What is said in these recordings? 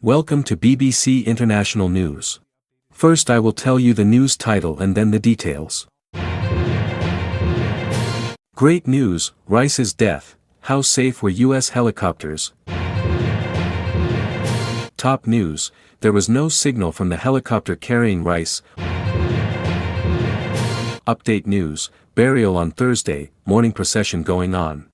Welcome to BBC International News. First I will tell you the news title and then the details. Great news, Raisi's death. How safe were U.S. helicopters? Top news, there was no signal from the helicopter carrying Raisi. Update news, burial on Thursday, morning procession going on.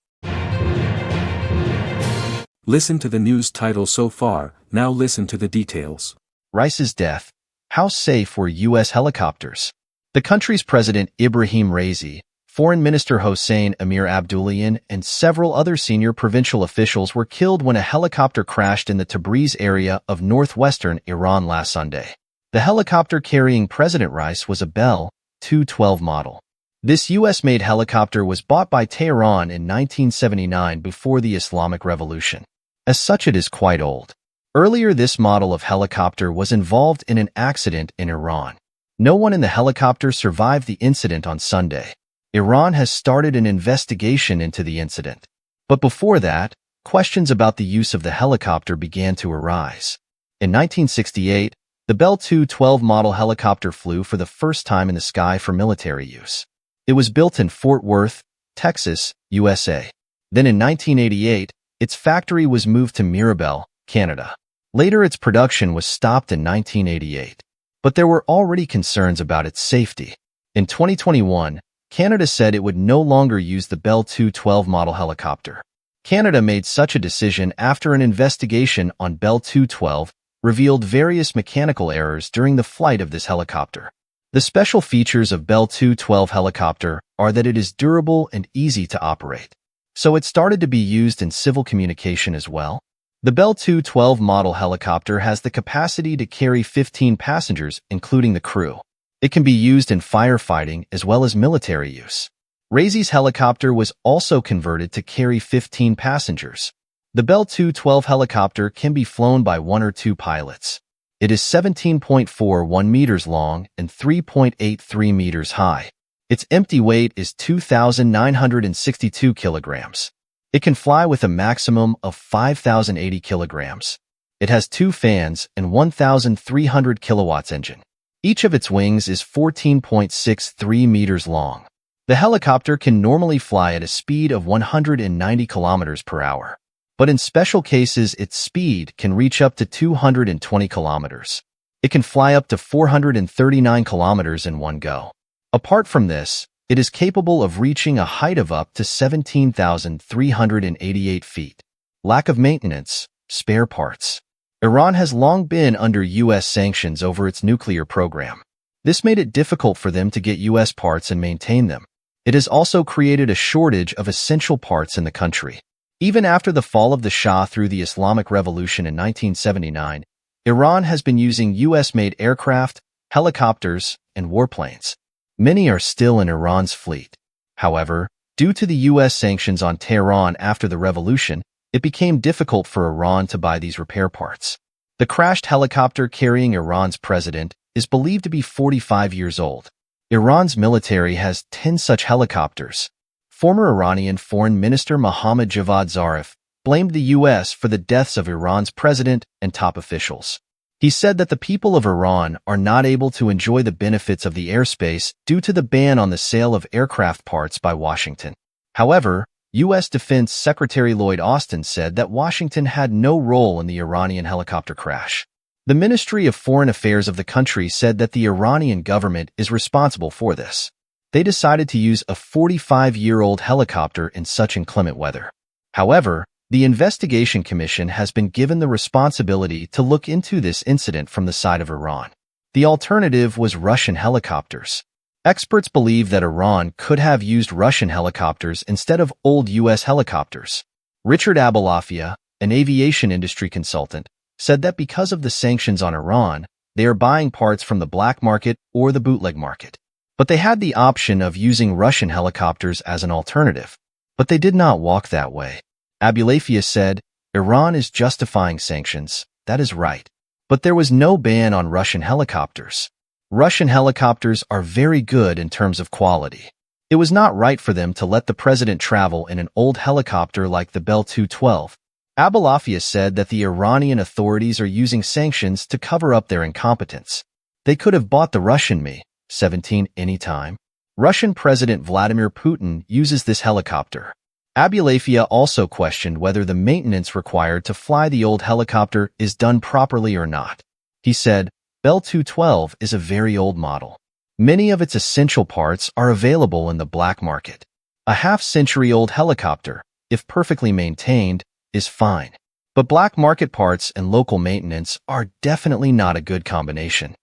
Listen to the news title so far, now listen to the details. Raisi's death. How safe were U.S. helicopters? The country's President Ebrahim Raisi, Foreign Minister Hossein Amirabdollahian, and several other senior provincial officials were killed when a helicopter crashed in the Tabriz area of northwestern Iran last Sunday. The helicopter carrying President Raisi was a Bell 212 model. This U.S.-made helicopter was bought by Tehran in 1979 before the Islamic Revolution. As such, it is quite old. Earlier, this model of helicopter was involved in an accident in Iran. No one in the helicopter survived the incident on Sunday. Iran has started an investigation into the incident. But before that, questions about the use of the helicopter began to arise. In 1968, the Bell 212 model helicopter flew for the first time in the sky for military use. It was built in Fort Worth, Texas, USA. Then in 1988, its factory was moved to Mirabel, Canada. Later, its production was stopped in 1988. But there were already concerns about its safety. In 2021, Canada said it would no longer use the Bell 212 model helicopter. Canada made such a decision after an investigation on Bell 212 revealed various mechanical errors during the flight of this helicopter. The special features of Bell 212 helicopter are that it is durable and easy to operate. So it started to be used in civil communication as well. The Bell 212 model helicopter has the capacity to carry 15 passengers, including the crew. It can be used in firefighting as well as military use. Raisi's helicopter was also converted to carry 15 passengers. The Bell 212 helicopter can be flown by one or two pilots. It is 17.41 meters long and 3.83 meters high. Its empty weight is 2,962 kilograms. It can fly with a maximum of 5,080 kilograms. It has two fans and 1,300 kilowatts engine. Each of its wings is 14.63 meters long. The helicopter can normally fly at a speed of 190 kilometers per hour. But in special cases, its speed can reach up to 220 kilometers. It can fly up to 439 kilometers in one go. Apart from this, it is capable of reaching a height of up to 17,388 feet. Lack of maintenance, spare parts. Iran has long been under U.S. sanctions over its nuclear program. This made it difficult for them to get U.S. parts and maintain them. It has also created a shortage of essential parts in the country. Even after the fall of the Shah through the Islamic Revolution in 1979, Iran has been using U.S.-made aircraft, helicopters, and warplanes. Many are still in Iran's fleet. However, due to the U.S. sanctions on Tehran after the revolution, it became difficult for Iran to buy these repair parts. The crashed helicopter carrying Iran's president is believed to be 45 years old. Iran's military has 10 such helicopters. Former Iranian Foreign Minister Mohammad Javad Zarif blamed the U.S. for the deaths of Iran's president and top officials. He said that the people of Iran are not able to enjoy the benefits of the airspace due to the ban on the sale of aircraft parts by Washington. However, U.S. Defense Secretary Lloyd Austin said that Washington had no role in the Iranian helicopter crash. The Ministry of Foreign Affairs of the country said that the Iranian government is responsible for this. They decided to use a 45-year-old helicopter in such inclement weather. However, the investigation commission has been given the responsibility to look into this incident from the side of Iran. The alternative was Russian helicopters. Experts believe that Iran could have used Russian helicopters instead of old U.S. helicopters. Richard Abulafia, an aviation industry consultant, said that because of the sanctions on Iran, they are buying parts from the black market or the bootleg market. But they had the option of using Russian helicopters as an alternative. But they did not walk that way. Abulafia said, Iran is justifying sanctions, that is right. But there was no ban on Russian helicopters. Russian helicopters are very good in terms of quality. It was not right for them to let the president travel in an old helicopter like the Bell 212. Abdullahian said that the Iranian authorities are using sanctions to cover up their incompetence. They could have bought the Russian Mi-17 anytime. Russian President Vladimir Putin uses this helicopter. Abdullahian also questioned whether the maintenance required to fly the old helicopter is done properly or not. He said, Bell 212 is a very old model. Many of its essential parts are available in the black market. A half-century-old helicopter, if perfectly maintained, is fine. But black market parts and local maintenance are definitely not a good combination.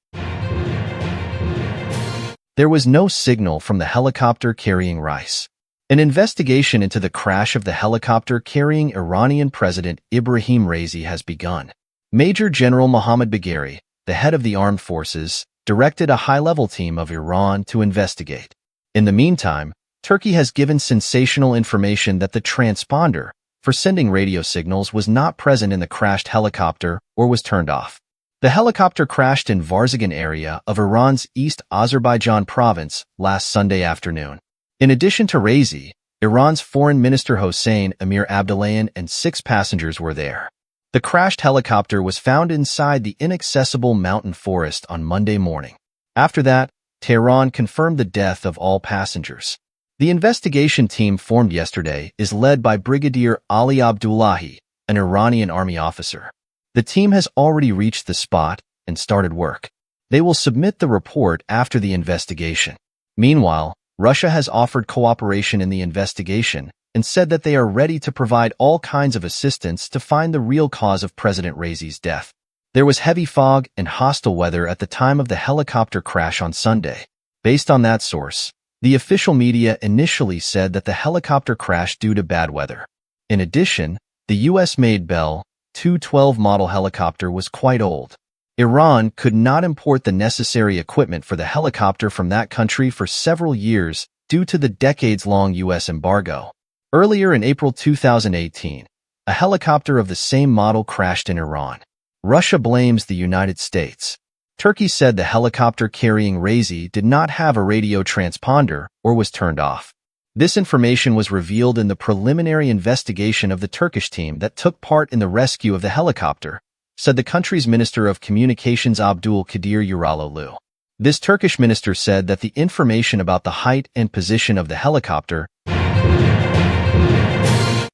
There was no signal from the helicopter carrying rice. An investigation into the crash of the helicopter carrying Iranian President Ebrahim Raisi has begun. Major General Mohammad Bagheri, the head of the armed forces, directed a high-level team of Iran to investigate. In the meantime, Turkey has given sensational information that the transponder for sending radio signals was not present in the crashed helicopter or was turned off. The helicopter crashed in Varzagan area of Iran's East Azerbaijan province last Sunday afternoon. In addition to Raisi, Iran's Foreign Minister Hossein Amirabdollahian and 6 passengers were there. The crashed helicopter was found inside the inaccessible mountain forest on Monday morning. After that, Tehran confirmed the death of all passengers. The investigation team formed yesterday is led by Brigadier Ali Abdullahi, an Iranian army officer. The team has already reached the spot and started work. They will submit the report after the investigation. Meanwhile, Russia has offered cooperation in the investigation and said that they are ready to provide all kinds of assistance to find the real cause of President Raisi's death. There was heavy fog and hostile weather at the time of the helicopter crash on Sunday. Based on that source, the official media initially said that the helicopter crashed due to bad weather. In addition, the U.S.-made Bell 212 model helicopter was quite old. Iran could not import the necessary equipment for the helicopter from that country for several years due to the decades-long U.S. embargo. Earlier in April 2018, a helicopter of the same model crashed in Iran. Russia blames the United States. Turkey said the helicopter carrying Raisi did not have a radio transponder or was turned off. This information was revealed in the preliminary investigation of the Turkish team that took part in the rescue of the helicopter, said the country's Minister of Communications Abdul Kadir Uraloglu. This Turkish minister said that the information about the height and position of the helicopter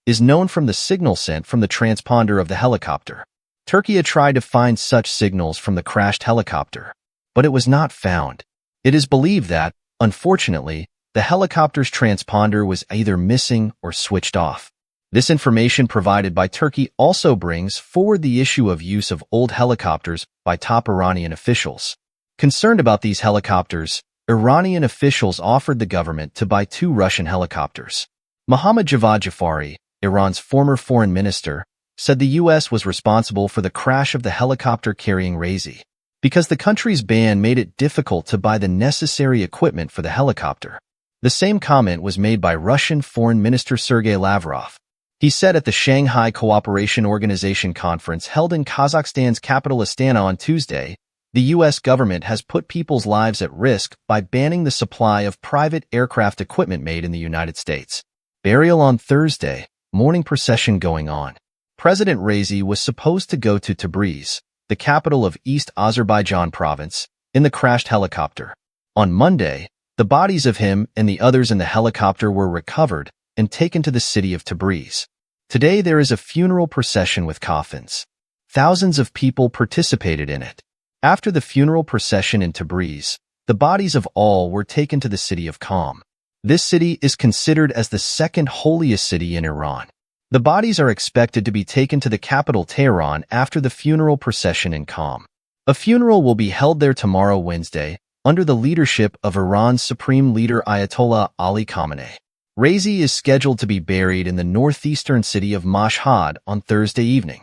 is known from the signal sent from the transponder of the helicopter. Turkey had tried to find such signals from the crashed helicopter, but it was not found. It is believed that, unfortunately, the helicopter's transponder was either missing or switched off. This information provided by Turkey also brings forward the issue of use of old helicopters by top Iranian officials. Concerned about these helicopters, Iranian officials offered the government to buy 2 Russian helicopters. Mohammad Javad Jafari, Iran's former foreign minister, said the U.S. was responsible for the crash of the helicopter carrying Raisi, because the country's ban made it difficult to buy the necessary equipment for the helicopter. The same comment was made by Russian Foreign Minister Sergei Lavrov. He said at the Shanghai Cooperation Organization conference held in Kazakhstan's capital Astana on Tuesday, the U.S. government has put people's lives at risk by banning the supply of private aircraft equipment made in the United States. Burial on Thursday, morning procession going on. President Raisi was supposed to go to Tabriz, the capital of East Azerbaijan province, in the crashed helicopter. On Monday, the bodies of him and the others in the helicopter were recovered and taken to the city of Tabriz. Today there is a funeral procession with coffins. Thousands of people participated in it. After the funeral procession in Tabriz, the bodies of all were taken to the city of Qom. This city is considered as the second holiest city in Iran. The bodies are expected to be taken to the capital Tehran after the funeral procession in Qom. A funeral will be held there tomorrow Wednesday, under the leadership of Iran's Supreme Leader Ayatollah Ali Khamenei. Raisi is scheduled to be buried in the northeastern city of Mashhad on Thursday evening.